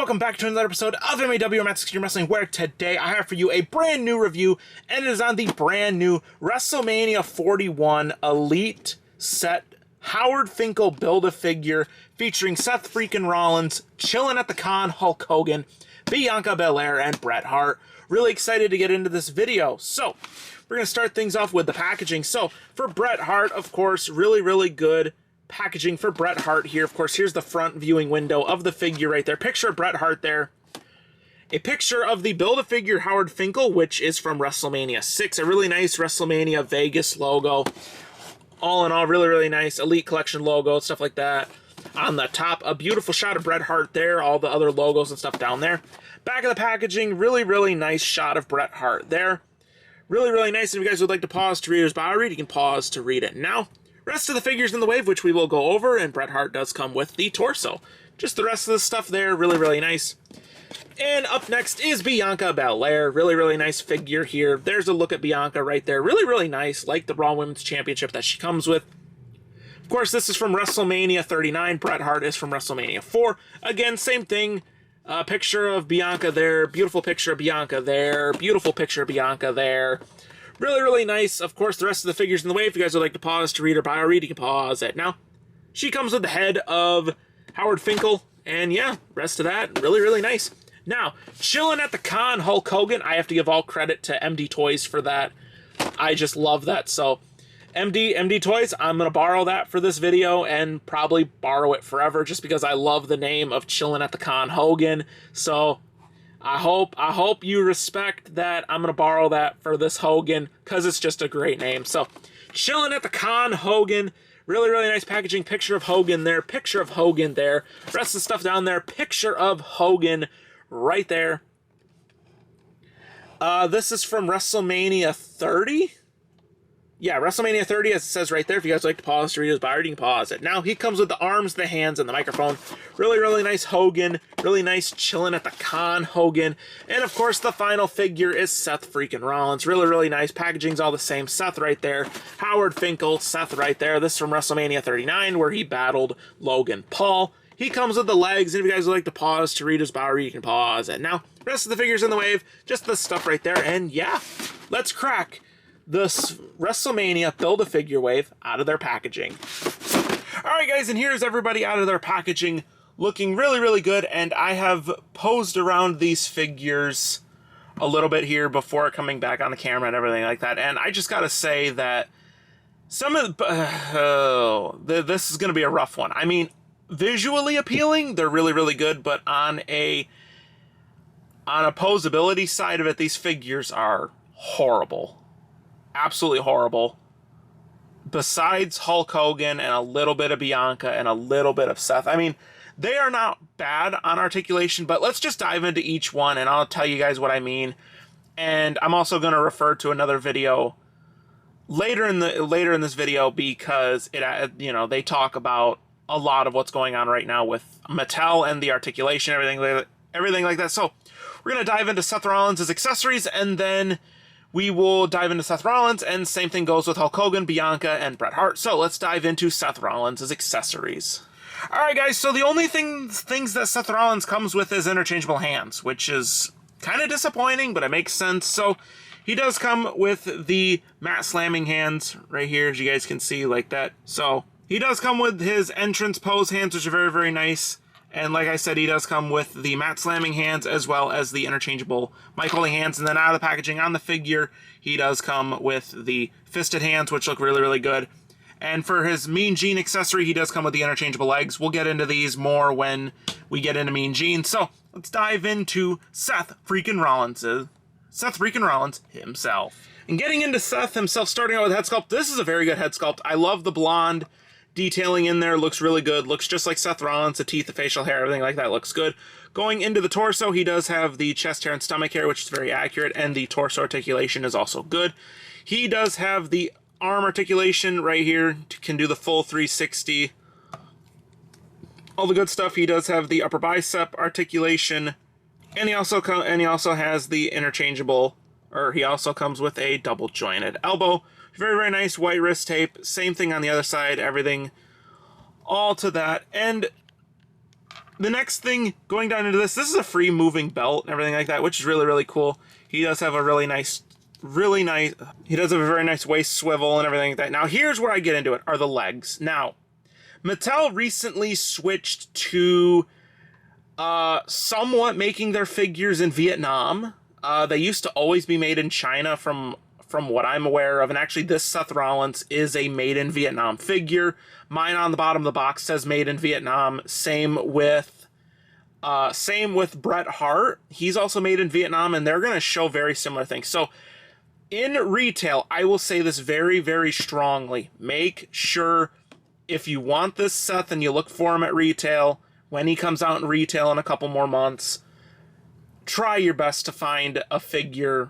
welcome back to another episode of MAW Matt's Extreme Wrestling, where today I have for you a brand new review, and it is on the brand new WrestleMania 41 Elite Set Howard Finkel Build-A-Figure featuring Seth freaking Rollins, Chillin' at the Con, Hulk Hogan, Bianca Belair, and Bret Hart. Really excited to get into this video. So, we're going to start things off with the packaging. So, for Bret Hart, of course, really good packaging for Bret Hart here. Of course, here's the front viewing window of the figure right there. Picture of Bret Hart there. A picture of the Build-A-Figure Howard Finkel, which is from WrestleMania 6. A really nice WrestleMania Vegas logo. All in all, really nice Elite Collection logo, stuff like that. On the top, a beautiful shot of Bret Hart there. All the other logos and stuff down there. Back of the packaging, really nice shot of Bret Hart there. Really nice. And if you guys would like to pause to read his bio read, you can pause to read it now. Rest of the figures in the wave, which we will go over, and Bret Hart does come with the torso. Just the rest of the stuff there, really nice. And up next is Bianca Belair. Really nice figure here. There's a look at Bianca right there. Really nice, like the Raw Women's Championship that she comes with. Of course, this is from WrestleMania 39. Bret Hart is from WrestleMania 4. Again, same thing. Picture of Bianca there. Beautiful picture of Bianca there. Beautiful picture of Bianca there. Really nice. Of course, the rest of the figures in the way. If you guys would like to pause to read her bio read, you can pause it now. She comes with the head of Howard Finkel. And yeah, rest of that, really nice. Now, Chillin' at the Con, Hulk Hogan. I have to give all credit to MD Toys for that. I just love that. So, MD Toys, I'm going to borrow that for this video and probably borrow it forever just because I love the name of Chillin' at the Con Hogan. So, I hope you respect that. I'm going to borrow that for this Hogan because it's just a great name. So, Chillin' at the Con Hogan. Really nice packaging. Picture of Hogan there. Picture of Hogan there. Rest of the stuff down there. Picture of Hogan right there. This is from WrestleMania 30. Yeah, WrestleMania 30, as it says right there. If you guys like to pause to read his bio, you can pause it. Now, he comes with the arms, the hands, and the microphone. Really nice Hogan. Really nice Chillin' at the Con Hogan. And, of course, the final figure is Seth freaking Rollins. Really nice. Packaging's all the same. Seth right there. Howard Finkel, Seth right there. This is from WrestleMania 39, where he battled Logan Paul. He comes with the legs, and if you guys would like to pause to read his bio, you can pause it. Now, rest of the figures in the wave, just the stuff right there. And, yeah, let's crack this WrestleMania Build-A-Figure wave out of their packaging. Alright guys, and here's everybody out of their packaging looking really good, and I have posed around these figures a little bit here before coming back on the camera and everything like that, and I just gotta say that some of the, this is gonna be a rough one. I mean, visually appealing, they're really good, but on a posability side of it, these figures are horrible. Absolutely horrible. Besides Hulk Hogan and a little bit of Bianca and a little bit of Seth. I mean, they are not bad on articulation, but let's just dive into each one and I'll tell you guys what I mean. And I'm also going to refer to another video later in this video because it, you know, they talk about a lot of what's going on right now with Mattel and the articulation, everything like that. So, we're going to dive into Seth Rollins' accessories and then we will dive into Seth Rollins, and same thing goes with Hulk Hogan, Bianca, and Bret Hart. So let's dive into Seth Rollins' accessories. Alright guys, so the only things that Seth Rollins comes with is interchangeable hands, which is kind of disappointing, but it makes sense. So he does come with the mat slamming hands right here, as you guys can see, like that. So he does come with his entrance pose hands, which are very nice. And like I said, he does come with the mat slamming hands as well as the interchangeable mic holding hands. And then out of the packaging on the figure, he does come with the fisted hands, which look really good. And for his Mean Gene accessory, he does come with the interchangeable legs. We'll get into these more when we get into Mean Gene. So let's dive into Seth freaking Rollins himself. And getting into Seth himself, starting out with head sculpt, this is a very good head sculpt. I love the blonde detailing in there, looks really good. Looks just like Seth Rollins, the teeth, the facial hair, everything like that looks good. Going into the torso, he does have the chest hair and stomach hair, which is very accurate, and the torso articulation is also good. He does have the arm articulation right here, can do the full 360. All the good stuff. He does have the upper bicep articulation, and he also has the interchangeable, or he also comes with a double jointed elbow. Very nice white wrist tape. Same thing on the other side. Everything all to that. And the next thing going down into this is a free moving belt and everything like that, which is really, really cool. He does have a really nice, he does have a very nice waist swivel and everything like that. Now, here's where I get into it, are the legs. Now, Mattel recently switched to somewhat making their figures in Vietnam. They used to always be made in China from what I'm aware of, and actually this Seth Rollins is a made in Vietnam figure. Mine on the bottom of the box says made in Vietnam. Same with Bret Hart. He's also made in Vietnam, and they're going to show very similar things. So in retail, I will say this very, very strongly. Make sure if you want this Seth and you look for him at retail, when he comes out in retail in a couple more months, try your best to find a figure.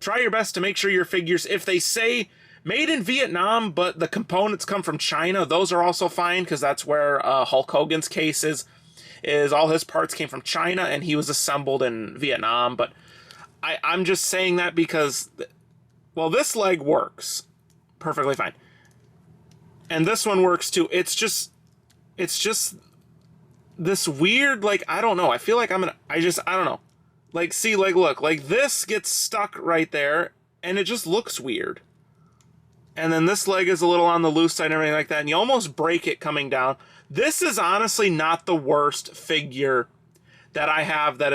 Try your best to make sure your figures, if they say made in Vietnam, but the components come from China, those are also fine, because that's where Hulk Hogan's case is all his parts came from China, and he was assembled in Vietnam. But I'm just saying that because, well, this leg works perfectly fine. And this one works too. It's just this weird, like, I don't know. I feel like I don't know. Like, see, like, look, like this gets stuck right there, and it just looks weird. And then this leg is a little on the loose side and everything like that, and you almost break it coming down. This is honestly not the worst figure that I have that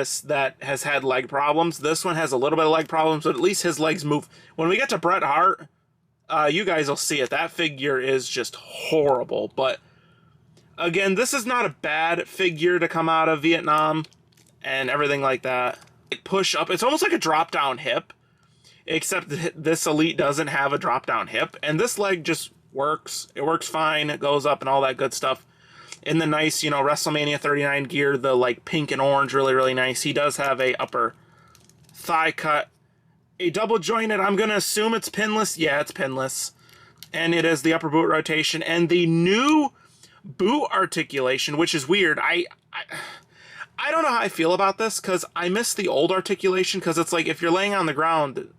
has had leg problems. This one has a little bit of leg problems, but at least his legs move. When we get to Bret Hart, you guys will see it. That figure is just horrible. But again, this is not a bad figure to come out of Vietnam and everything like that. Like push up. It's almost like a drop down hip, except this Elite doesn't have a drop down hip, and this leg just works. It works fine. It goes up and all that good stuff. In the nice, you know, WrestleMania 39 gear, the like pink and orange, really, really nice. He does have a upper thigh cut, a double jointed. I'm gonna assume it's pinless. Yeah, it's pinless, and it is the upper boot rotation and the new boot articulation, which is weird. I don't know how I feel about this, because I miss the old articulation, because it's like if you're laying on the ground,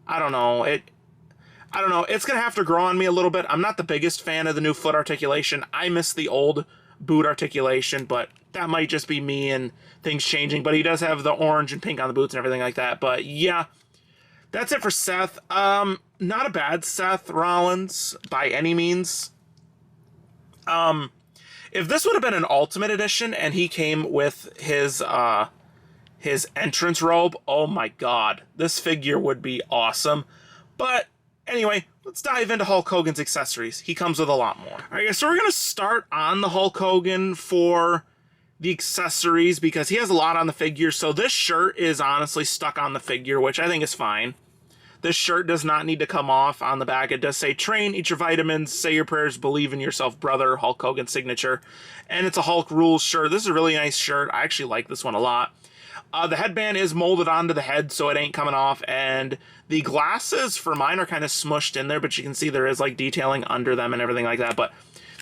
I don't know. It's going to have to grow on me a little bit. I'm not the biggest fan of the new foot articulation. I miss the old boot articulation, but that might just be me and things changing. But he does have the orange and pink on the boots and everything like that. But yeah, that's it for Seth. Not a bad Seth Rollins by any means. If this would have been an Ultimate Edition and he came with his entrance robe, oh my god, this figure would be awesome. But anyway, let's dive into Hulk Hogan's accessories. He comes with a lot more. All right, guys, so we're going to start on the Hulk Hogan for the accessories, because he has a lot on the figure. So this shirt is honestly stuck on the figure, which I think is fine. This shirt does not need to come off. On the back, it does say, train, eat your vitamins, say your prayers, believe in yourself, brother, Hulk Hogan signature. And it's a Hulk Rules shirt. This is a really nice shirt. I actually like this one a lot. The headband is molded onto the head, so it ain't coming off. And the glasses for mine are kind of smushed in there, but you can see there is like detailing under them and everything like that. But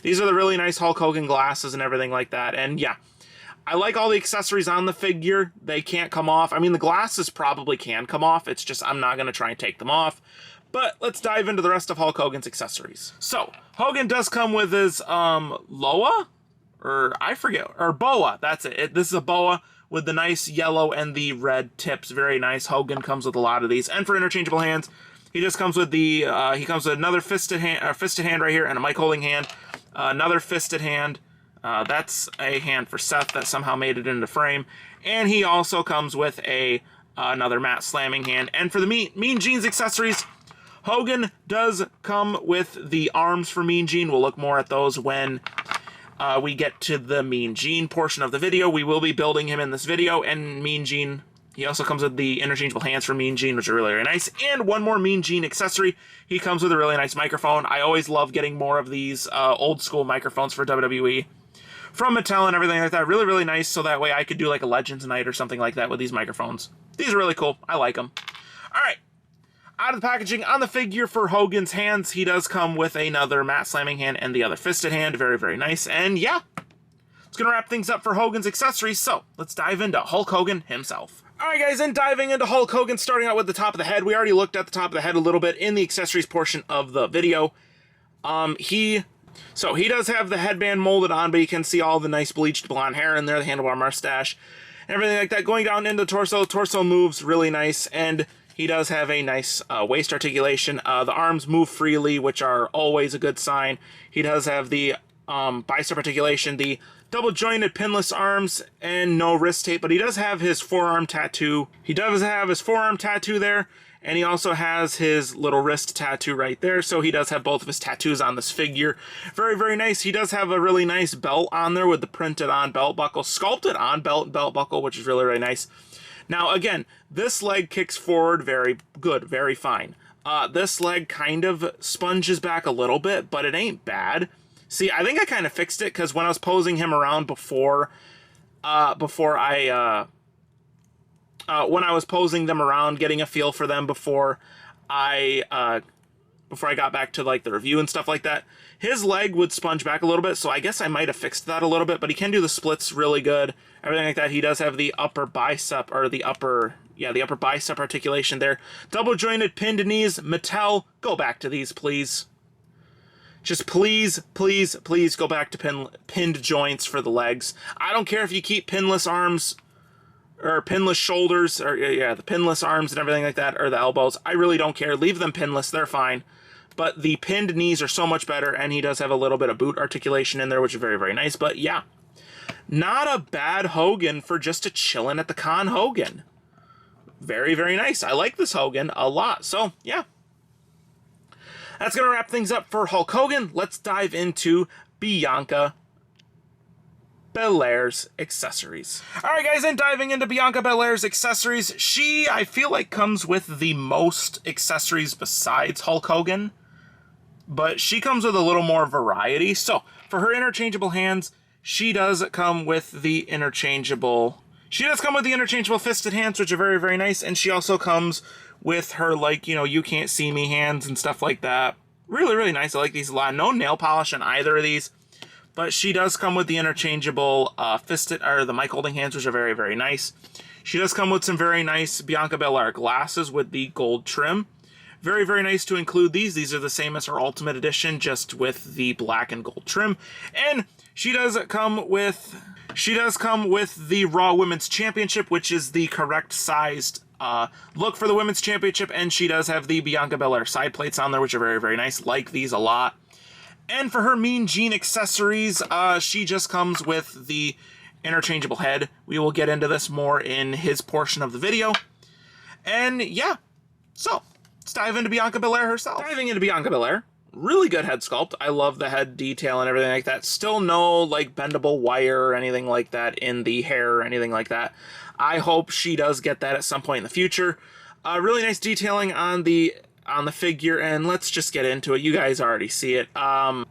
these are the really nice Hulk Hogan glasses and everything like that. And yeah, I like all the accessories on the figure. They can't come off. I mean, the glasses probably can come off. It's just I'm not going to try and take them off. But let's dive into the rest of Hulk Hogan's accessories. So, Hogan does come with his Loa? Or I forget. Or boa. That's it. This is a boa with the nice yellow and the red tips. Very nice. Hogan comes with a lot of these. And for interchangeable hands, he just comes with the another fisted hand right here and a mic holding hand. Another fisted hand. That's a hand for Seth that somehow made it into frame. And he also comes with another mat slamming hand. And for the Mean Gene's accessories, Hogan does come with the arms for Mean Gene. We'll look more at those when we get to the Mean Gene portion of the video. We will be building him in this video. And Mean Gene, he also comes with the interchangeable hands for Mean Gene, which are really, really nice. And one more Mean Gene accessory. He comes with a really nice microphone. I always love getting more of these old school microphones for WWE. From Mattel and everything like that. Really, really nice, so that way I could do like a Legends Night or something like that with these microphones. These are really cool. I like them. Alright. Out of the packaging, on the figure for Hogan's hands, he does come with another mat slamming hand and the other fisted hand. Very, very nice. And yeah, it's going to wrap things up for Hogan's accessories, so let's dive into Hulk Hogan himself. Alright guys, and diving into Hulk Hogan, starting out with the top of the head. We already looked at the top of the head a little bit in the accessories portion of the video. So he does have the headband molded on, but you can see all the nice bleached blonde hair in there, the handlebar mustache, and everything like that. Going down into the torso moves really nice, and he does have a nice waist articulation. The arms move freely, which are always a good sign. He does have the bicep articulation, the double jointed pinless arms, and no wrist tape, but he does have his forearm tattoo. He does have his forearm tattoo there, and he also has his little wrist tattoo right there, so he does have both of his tattoos on this figure. Very, very nice. He does have a really nice belt on there with the printed on belt buckle, sculpted on belt buckle, which is really, really nice. Now, again, this leg kicks forward very good, very fine. This leg kind of sponges back a little bit, but it ain't bad. See, I think I kind of fixed it because when I was posing him around when I was posing them around, getting a feel for them before I got back to like the review and stuff like that, his leg would sponge back a little bit, so I guess I might have fixed that a little bit, but he can do the splits really good, everything like that. He does have the upper bicep, or the upper bicep articulation there. Double jointed pinned knees. Mattel, go back to these, please. Just please, please, please go back to pinned joints for the legs. I don't care if you keep pinless arms or pinless shoulders, or the pinless arms and everything like that, or the elbows. I really don't care. Leave them pinless, they're fine. But the pinned knees are so much better, and he does have a little bit of boot articulation in there, which is very, very nice. But yeah, not a bad Hogan for just a chillin' at the con Hogan. Very, very nice. I like this Hogan a lot. So yeah, that's going to wrap things up for Hulk Hogan. Let's dive into Bianca Belair's accessories. Alright guys, and diving into Bianca Belair's accessories, she, I feel like, comes with the most accessories besides Hulk Hogan, but she comes with a little more variety. So, for her interchangeable hands, she does come with the interchangeable fisted hands, which are very, very nice, and she also comes with her, like, you can't see me hands and stuff like that. Really, really nice. I like these a lot. No nail polish on either of these. But she does come with the interchangeable the mic holding hands, which are very, very nice. She does come with some very nice Bianca Belair glasses with the gold trim. Very, very nice to include these. These are the same as her Ultimate Edition, just with the black and gold trim. And she does come with the Raw Women's Championship, which is the correct sized look for the Women's Championship. And she does have the Bianca Belair side plates on there, which are very, very nice. Like these a lot. And for her Mean Gene accessories, she just comes with the interchangeable head. We will get into this more in his portion of the video. And yeah, so let's dive into Bianca Belair herself. Diving into Bianca Belair, really good head sculpt. I love the head detail and everything like that. Still no like bendable wire or anything like that in the hair or anything like that. I hope she does get that at some point in the future. Really nice detailing on the figure, and let's just get into it. You guys already see it.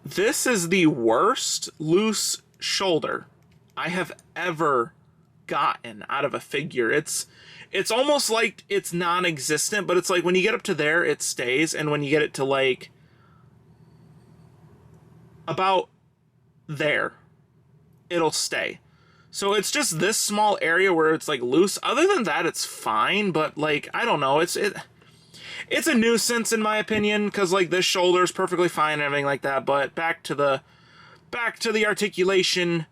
This is the worst loose shoulder I have ever gotten out of a figure. It's almost like it's non-existent, but it's like when you get up to there, it stays, and when you get it to like about there, it'll stay. So it's just this small area where it's like loose. Other than that, it's fine, but like, I don't know, it's a nuisance in my opinion, because like this shoulder is perfectly fine and everything like that. But back to the articulation,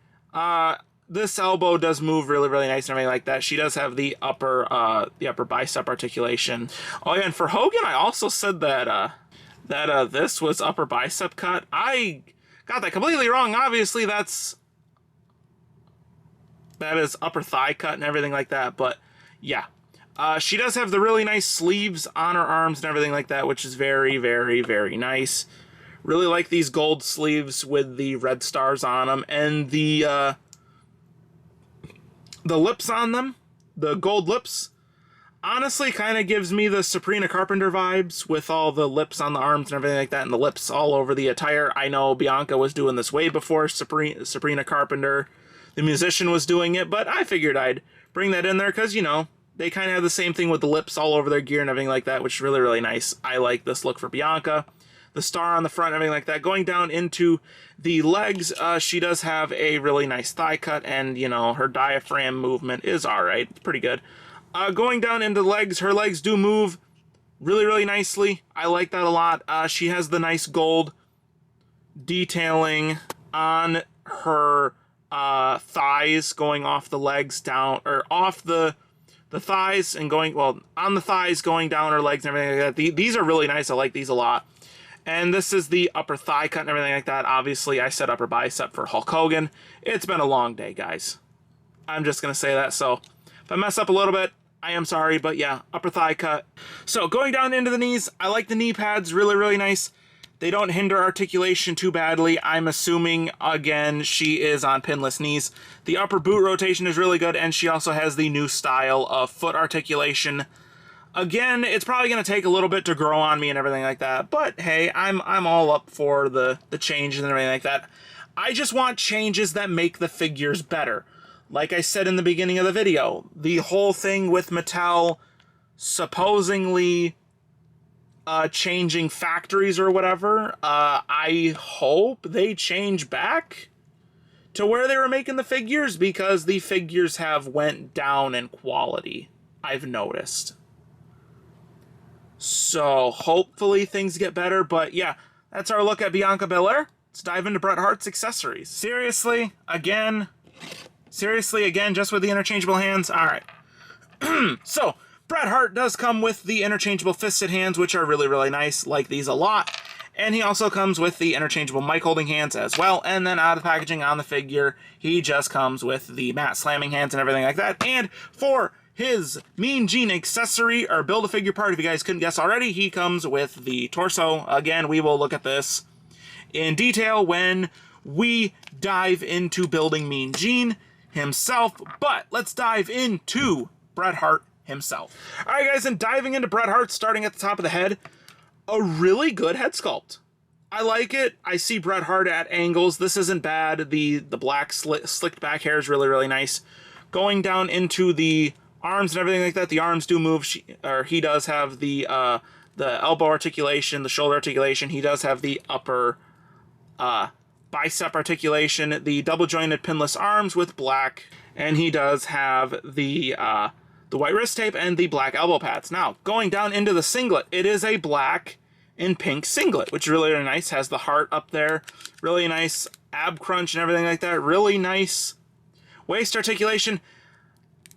this elbow does move really, really nice and everything like that. She does have the upper bicep articulation. Oh yeah, and for Hogan, I also said that this was upper bicep cut. I got that completely wrong. Obviously, that is upper thigh cut and everything like that. But yeah. She does have the really nice sleeves on her arms and everything like that, which is very, very, very nice. Really like these gold sleeves with the red stars on them, and the lips on them, the gold lips, honestly kind of gives me the Sabrina Carpenter vibes with all the lips on the arms and everything like that, and the lips all over the attire. I know Bianca was doing this way before Sabrina Carpenter, the musician, was doing it, but I figured I'd bring that in there because, they kind of have the same thing with the lips all over their gear and everything like that, which is really, really nice. I like this look for Bianca. The star on the front and everything like that. Going down into the legs, she does have a really nice thigh cut, and, her diaphragm movement is alright. It's pretty good. Going down into the legs, her legs do move really, really nicely. I like that a lot. She has the nice gold detailing on her thighs, going off the legs down, or off the thighs and going, well, on the thighs going down her legs and everything like that. These are really nice. I like these a lot. And this is the upper thigh cut and everything like that. Obviously, I said upper bicep for Hulk Hogan. It's been a long day, guys. I'm just going to say that. So if I mess up a little bit, I am sorry. But yeah, upper thigh cut. So going down into the knees, I like the knee pads. Really, really nice. They don't hinder articulation too badly. I'm assuming, again, she is on pinless knees. The upper boot rotation is really good, and she also has the new style of foot articulation. Again, it's probably going to take a little bit to grow on me and everything like that, but hey, I'm all up for the changes and everything like that. I just want changes that make the figures better. Like I said in the beginning of the video, the whole thing with Mattel supposedly changing factories or whatever, I hope they change back to where they were making the figures, because the figures have went down in quality, I've noticed. So hopefully things get better, but yeah, that's our look at Bianca Belair. Let's dive into Bret Hart's accessories. Seriously, again, just with the interchangeable hands? All right. So, Bret Hart does come with the interchangeable fisted hands, which are really, really nice. Like these a lot. And he also comes with the interchangeable mic holding hands as well. And then out of the packaging on the figure, he just comes with the mat slamming hands and everything like that. And for his Mean Gene accessory, or Build-A-Figure part, if you guys couldn't guess already, he comes with the torso. Again, we will look at this in detail when we dive into building Mean Gene himself. But let's dive into Bret Hart himself. All right, guys, and diving into Bret Hart, starting at the top of the head, a really good head sculpt. I like it. I see Bret Hart at angles. This isn't bad. The black slicked back hair is really, really nice. Going down into the arms and everything like that, the arms do move. He does have the elbow articulation, the shoulder articulation. He does have the upper bicep articulation, the double jointed pinless arms with black, and he does have the white wrist tape and the black elbow pads. Now, going down into the singlet, it is a black and pink singlet, which is really, really nice. Has the heart up there. Really nice ab crunch and everything like that. Really nice waist articulation.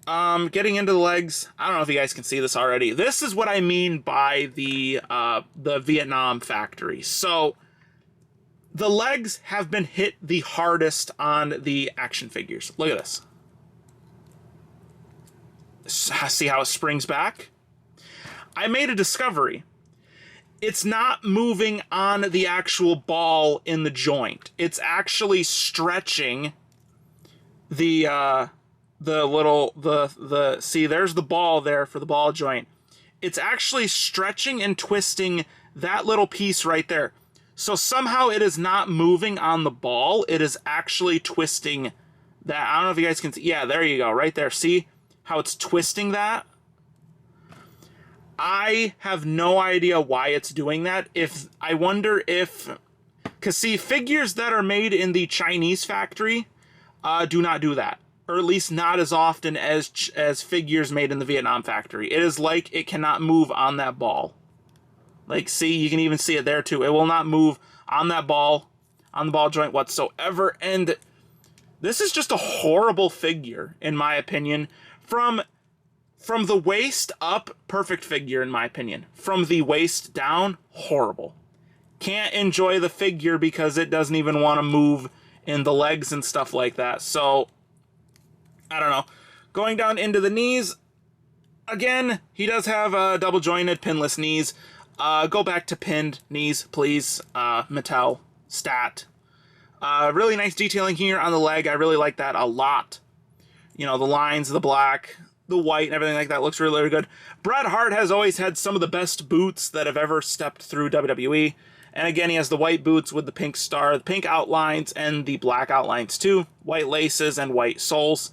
Getting into the legs, I don't know if you guys can see this already. This is what I mean by the Vietnam factory. So, the legs have been hit the hardest on the action figures. Look at this. See how it springs back? I made a discovery. It's not moving on the actual ball in the joint. It's actually stretching see, there's the ball there for the ball joint. It's actually stretching and twisting that little piece right there. So somehow it is not moving on the ball. It is actually twisting that. I don't know if you guys can see. Yeah, there you go. Right there. See how it's twisting that? I have no idea why it's doing that. I wonder if... Because see, figures that are made in the Chinese factory do not do that. Or at least not as often as figures made in the Vietnam factory. It is like it cannot move on that ball. Like, see, you can even see it there too. It will not move on that ball, on the ball joint whatsoever. And this is just a horrible figure, in my opinion. From the waist up, perfect figure, in my opinion. From the waist down, horrible. Can't enjoy the figure because it doesn't even want to move in the legs and stuff like that. So, I don't know. Going down into the knees, again, he does have double jointed pinless knees. Go back to pinned knees, please. Mattel, stat. Really nice detailing here on the leg. I really like that a lot. You know, the lines, the black, the white, and everything like that looks really, really good. Bret Hart has always had some of the best boots that have ever stepped through WWE. And again, he has the white boots with the pink star, the pink outlines, and the black outlines too. White laces and white soles.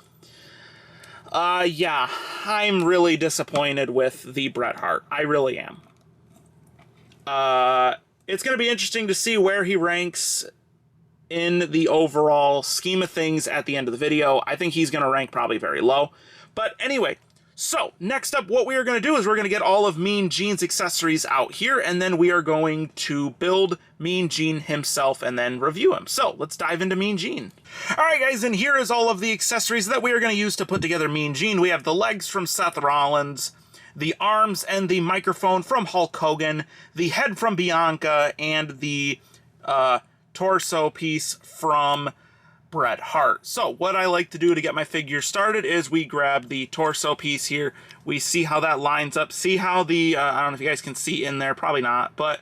Yeah, I'm really disappointed with the Bret Hart. I really am. It's going to be interesting to see where he ranks in the overall scheme of things at the end of the video. I think he's going to rank probably very low. But anyway, So, next up, what we are going to do is we're going to get all of Mean Gene's accessories out here, and then we are going to build Mean Gene himself and then review him. So, let's dive into Mean Gene. Alright guys, and here is all of the accessories that we are going to use to put together Mean Gene. We have the legs from Seth Rollins, the arms and the microphone from Hulk Hogan, the head from Bianca, and the torso piece from Bret Hart. So what I like to do to get my figure started is we grab the torso piece here. We see how that lines up. See how the, I don't know if you guys can see in there, probably not, but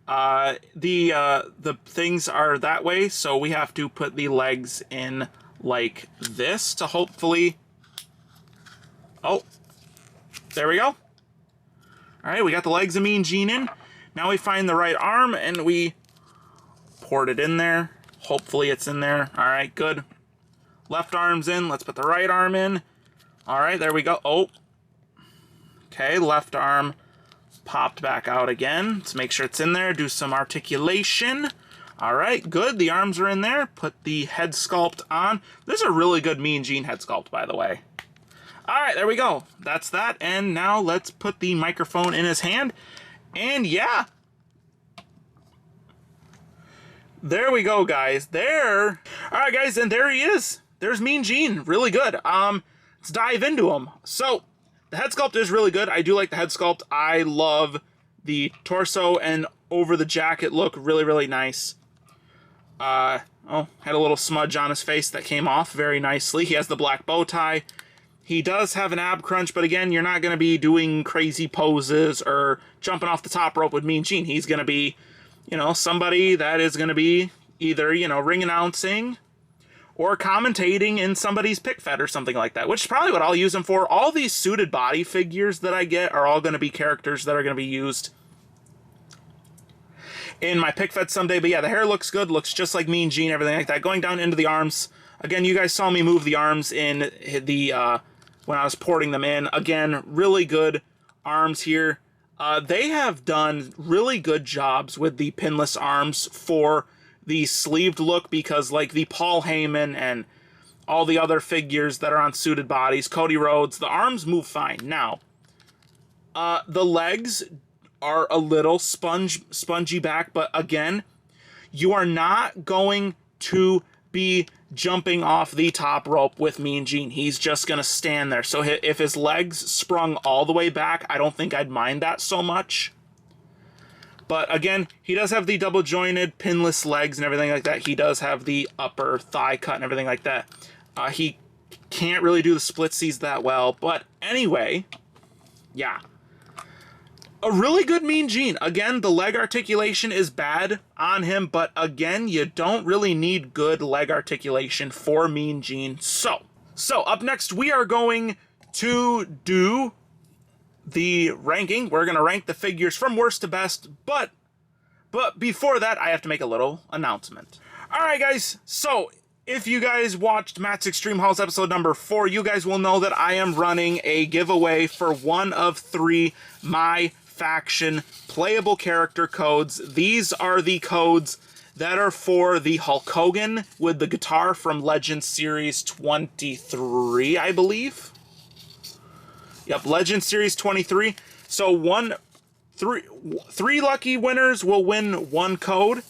the things are that way. So we have to put the legs in like this to hopefully, oh, there we go. All right, we got the legs of Mean Gene in. Now we find the right arm and we port it in there. Hopefully it's in there. All right, good. Left arm's in. Let's put the right arm in. All right, there we go. Oh. Okay, left arm popped back out again. Let's make sure it's in there. Do some articulation. All right, good. The arms are in there. Put the head sculpt on. This is a really good Mean Gene head sculpt, by the way. All right, there we go. That's that. And now let's put the microphone in his hand. And yeah. There we go, guys. There. All right, guys, and there he is. There's Mean Gene. Really good. Let's dive into him. So, the head sculpt is really good. I do like the head sculpt. I love the torso and over the jacket look. Really, really nice. Oh, had a little smudge on his face that came off very nicely. He has the black bow tie. He does have an ab crunch, but again, you're not going to be doing crazy poses or jumping off the top rope with Mean Gene. He's going to be, you know, somebody that is going to be either, you know, ring announcing or commentating in somebody's pick fed or something like that, which is probably what I'll use him for. All these suited body figures that I get are all going to be characters that are going to be used in my pick fed someday. But yeah, the hair looks good, looks just like Mean Gene, everything like that. Going down into the arms, again, you guys saw me move the arms in the when I was porting them in. Again, really good arms here. They have done really good jobs with the pinless arms for the sleeved look, because like the Paul Heyman and all the other figures that are on suited bodies, Cody Rhodes, the arms move fine. Now, the legs are a little spongy back, but again, you are not going to be jumping off the top rope with Mean Gene. He's just going to stand there. So if his legs sprung all the way back, I don't think I'd mind that so much. But again, he does have the double jointed pinless legs and everything like that. He does have the upper thigh cut and everything like that. He can't really do the splitsies that well. But anyway, yeah. A really good Mean Gene. Again, the leg articulation is bad on him, but again, you don't really need good leg articulation for Mean Gene. So up next, we are going to do the ranking. We're going to rank the figures from worst to best, but before that, I have to make a little announcement. All right, guys, so if you guys watched Matt's Extreme Halls episode number 4, you guys will know that I am running a giveaway for one of 3 My Faction playable character codes. These are the codes that are for the Hulk Hogan with the guitar from Legends Series 23, I believe. Yep, Legends Series 23. So three lucky winners will win 1 code,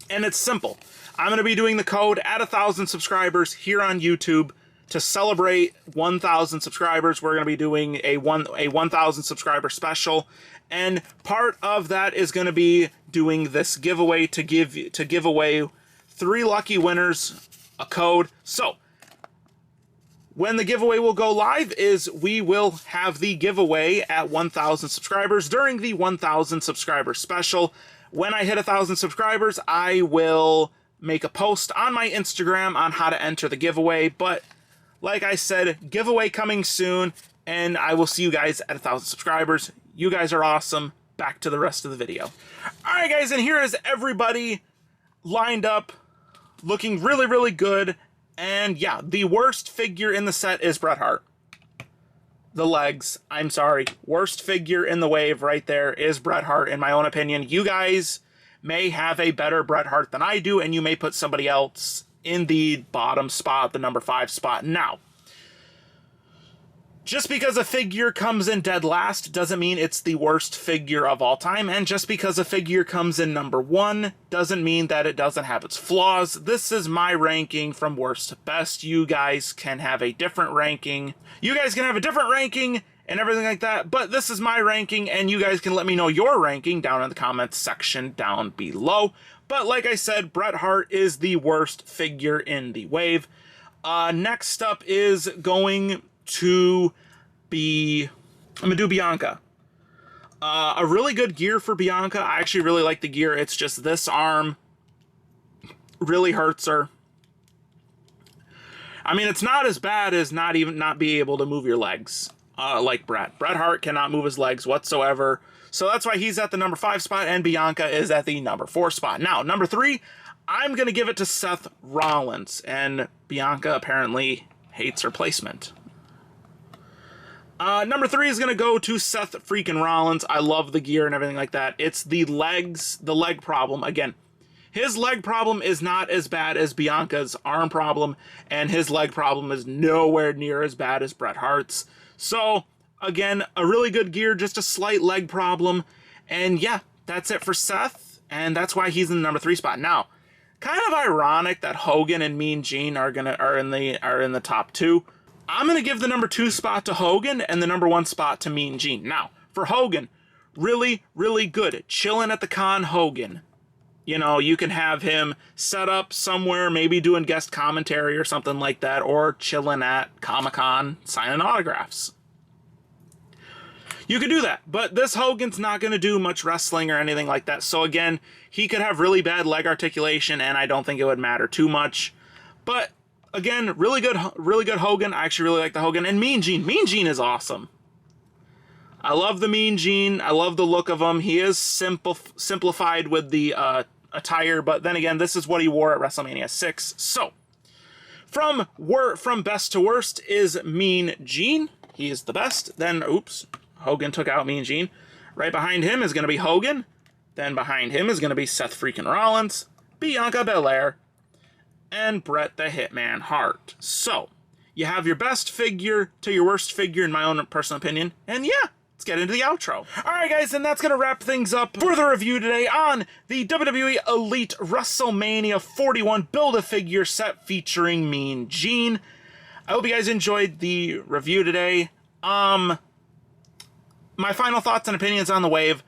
and it's simple. I'm going to be doing the code at 1,000 subscribers here on YouTube. To celebrate 1,000 subscribers, we're going to be doing a 1,000 subscriber special, and part of that is going to be doing this giveaway to give away 3 lucky winners a code. So when the giveaway will go live is we will have the giveaway at 1,000 subscribers during the 1,000 subscriber special. When I hit 1,000 subscribers, I will make a post on my Instagram on how to enter the giveaway. But like I said, giveaway coming soon, and I will see you guys at 1,000 subscribers. You guys are awesome. Back to the rest of the video. All right, guys, and here is everybody lined up, looking really, really good. And yeah, the worst figure in the set is Bret Hart. The legs, I'm sorry. Worst figure in the wave right there is Bret Hart, in my own opinion. You guys may have a better Bret Hart than I do, and you may put somebody else in the bottom spot, the number 5 spot. Now, Just because a figure comes in dead last doesn't mean it's the worst figure of all time, and just because a figure comes in number 1 doesn't mean that it doesn't have its flaws. This is my ranking from worst to best. You guys can have a different ranking. You guys can have a different ranking and everything like that, but this is my ranking, and you guys can let me know your ranking down in the comments section down below. But like I said, Bret Hart is the worst figure in the wave. Next up is going to be, I'm gonna do Bianca. A really good gear for Bianca. I actually really like the gear. It's just this arm really hurts her. I mean, it's not as bad as not be able to move your legs like Bret. Bret Hart cannot move his legs whatsoever. So that's why he's at the number 5 spot and Bianca is at the number 4 spot. Now, number 3, I'm going to give it to Seth Rollins, and Bianca apparently hates her placement. Number 3 is going to go to Seth freaking Rollins. I love the gear and everything like that. It's the legs, the leg problem. Again, his leg problem is not as bad as Bianca's arm problem, and his leg problem is nowhere near as bad as Bret Hart's. So, again, a really good gear, just a slight leg problem. And yeah, that's it for Seth, and that's why he's in the number 3 spot. Now, kind of ironic that Hogan and Mean Gene are in the top 2. I'm going to give the number 2 spot to Hogan and the number 1 spot to Mean Gene. Now, for Hogan, really, really good. Chilling at the con Hogan. You know, you can have him set up somewhere, maybe doing guest commentary or something like that, or chilling at Comic-Con signing autographs. You could do that, but this Hogan's not going to do much wrestling or anything like that. So again, he could have really bad leg articulation, and I don't think it would matter too much. But again, really good Hogan. I actually really like the Hogan. And Mean Gene. Mean Gene is awesome. I love the Mean Gene. I love the look of him. He is simplified with the attire, but then again, this is what he wore at WrestleMania 6. So, from best to worst is Mean Gene. He is the best. Then, oops, Hogan took out Mean Gene. Right behind him is going to be Hogan. Then behind him is going to be Seth freaking Rollins, Bianca Belair, and Bret the Hitman Hart. So, you have your best figure to your worst figure in my own personal opinion. And yeah, let's get into the outro. Alright guys, and that's going to wrap things up for the review today on the WWE Elite Wrestlemania 41 Build-A-Figure set featuring Mean Gene. I hope you guys enjoyed the review today. My final thoughts and opinions on the wave.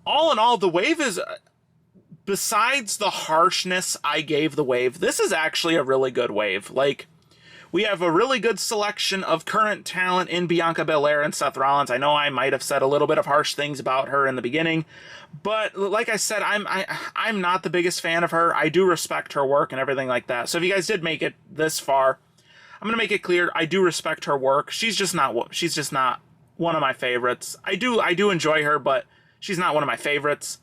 All in all, the wave is, besides the harshness I gave the wave, this is actually a really good wave. Like, we have a really good selection of current talent in Bianca Belair and Seth Rollins. I know I might have said a little bit of harsh things about her in the beginning, but like I said, I'm not the biggest fan of her. I do respect her work and everything like that. So if you guys did make it this far, I'm gonna make it clear I do respect her work. She's just not one of my favorites. I do enjoy her, but she's not one of my favorites.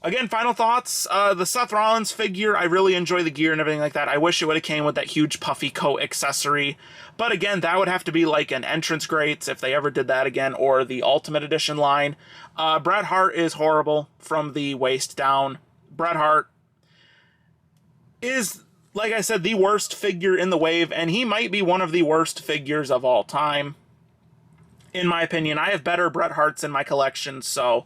Again, final thoughts. The Seth Rollins figure, I really enjoy the gear and everything like that. I wish it would have came with that huge puffy coat accessory. But again, that would have to be like an entrance greats if they ever did that again, or the Ultimate Edition line. Bret Hart is horrible from the waist down. Bret Hart is, like I said, the worst figure in the wave, and he might be one of the worst figures of all time. In my opinion, I have better Bret Harts in my collection, so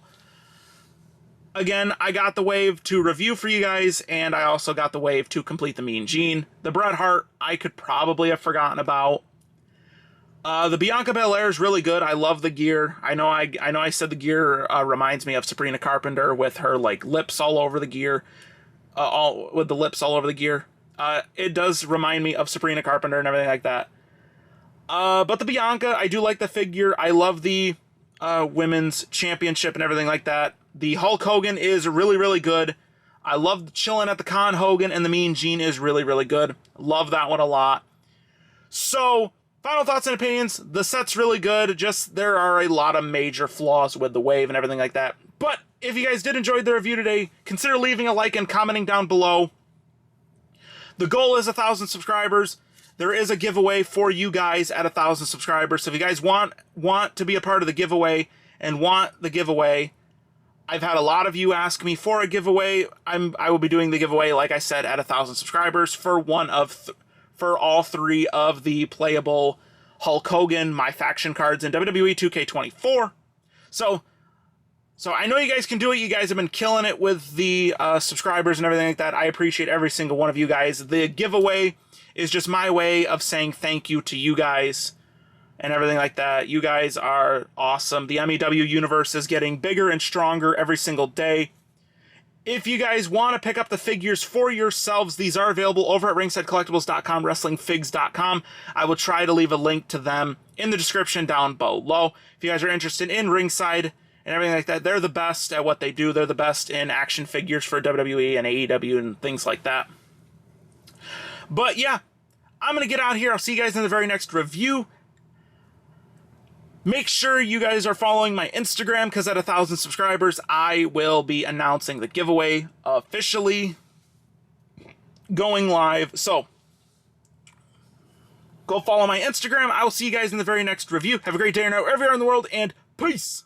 again, I got the wave to review for you guys, and I also got the wave to complete the Mean Gene. The Bret Hart, I could probably have forgotten about. The Bianca Belair is really good. I love the gear. I know I said the gear reminds me of Sabrina Carpenter with her like lips all over the gear, with the lips all over the gear. It does remind me of Sabrina Carpenter and everything like that. But the Bianca, I do like the figure. I love the women's championship and everything like that. The Hulk Hogan is really, really good. I love chilling at the con Hogan, and the Mean Gene is really, really good. Love that one a lot. So, final thoughts and opinions. The set's really good. Just, there are a lot of major flaws with the wave and everything like that. But, if you guys did enjoy the review today, consider leaving a like and commenting down below. The goal is 1,000 subscribers. There is a giveaway for you guys at 1,000 subscribers. So if you guys want to be a part of the giveaway and want the giveaway, I've had a lot of you ask me for a giveaway. I will be doing the giveaway, like I said, at 1,000 subscribers for all 3 of the playable Hulk Hogan, my faction cards in WWE 2K24. So I know you guys can do it. You guys have been killing it with the subscribers and everything like that. I appreciate every single one of you guys. The giveaway is just my way of saying thank you to you guys and everything like that. You guys are awesome. The MEW universe is getting bigger and stronger every single day. If you guys want to pick up the figures for yourselves, these are available over at ringsidecollectibles.com, wrestlingfigs.com. I will try to leave a link to them in the description down below. If you guys are interested in Ringside and everything like that, they're the best at what they do. They're the best in action figures for WWE and AEW and things like that. But yeah, I'm going to get out of here. I'll see you guys in the very next review. Make sure you guys are following my Instagram, because at 1,000 subscribers, I will be announcing the giveaway officially going live. So go follow my Instagram. I will see you guys in the very next review. Have a great day or night wherever you are in the world, and peace!